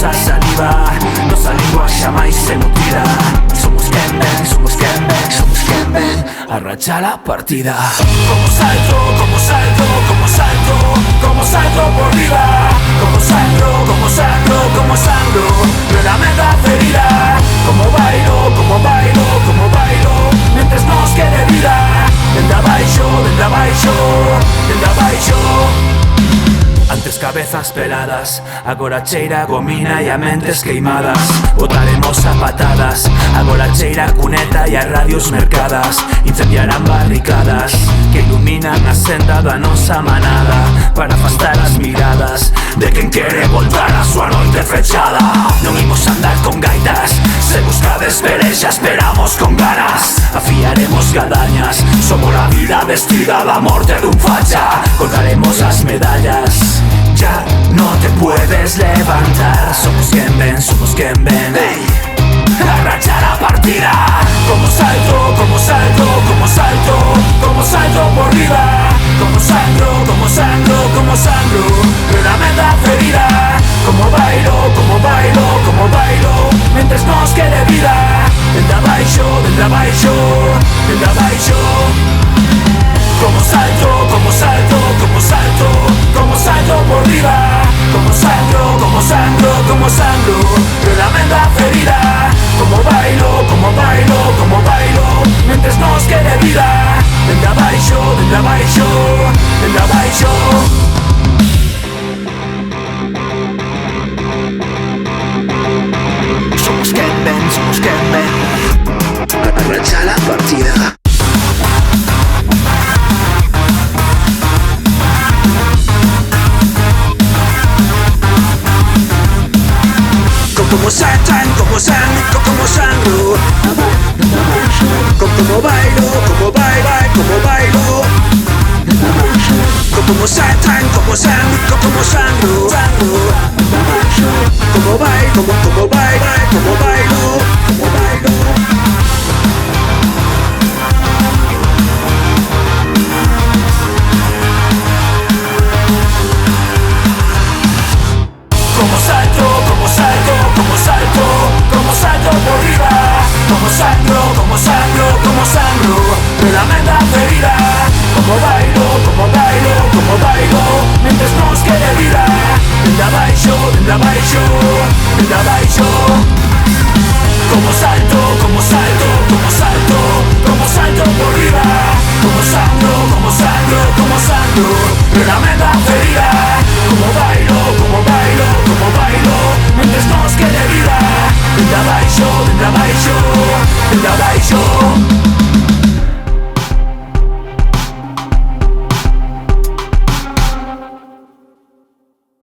nosa saliva, nosa lingua xamais se nutrida. Somos quen ven, somos quen ven, somos quen ven a rachar a partida. Como salto, como salto, como salto, como salto por riba. Como sangro, como sangro, como sangro, plenamente a ferida. Como bailo, como bailo, como bailo, mentres nos quede vida. Dende abaixo, dende abaixo, dende abaixo. Antes cabezas peladas, agora cheira gomina e a mentes queimadas. Botaremos a patadas, agora cheira cuneta e as radios mercadas. Incendiarán barricadas que iluminan a senda da nosa manada, para afastar as miradas de quen quere voltar a súa noite fechada. Non imos andar con gaitas, se buscades perexa esperamos con ganas. Afiaremos gadañas, somos la vida vestida da morte dun facha. Colgaremos as medallas, ya no te puedes levantar. Somos quien ven, somos quien ven, hey, a rachar a partida. Como salto, como salto, como salto, como salto por riba. Como sangro, como sangro, como sangro, plenamente a ferida. Como bailo, como bailo, como bailo, mentres nos quede vida. Dende abaixo, dende abaixo, dende abaixo. Como salto, como salto, como salto, como salto por riba. Como sangro, como sangro, como sangro, plenamente a ferida. Como bailo, como bailo, como bailo, mentres nos quede vida. Dende abaixo, dende abaixo, dende abaixo. Somos quen ven, somos quen ven a rachar a partida. Como saltan, como sangro, como sangro. Como bailo, como bailo, como bailo. Como saltan, como sangro, como sangro. Como bailo, como bailo, como bailo, como bailo. Como salto, como salto, como salto, como salto por riba. Como sangro, como sangro, como sangro, plenamente a ferida. Como bailo, como bailo, como bailo, mentres nos quede vida. Dende abaixo, dende abaixo, dende abaixo. Como salto, como salto, como salto, como salto por riba. Como sangro, como sangro, como sangro, plenamente a ferida. Como bailo, como bailo, como bailo, mentres nos quede vida. Dende abaixo, dende abaixo, dende abaixo.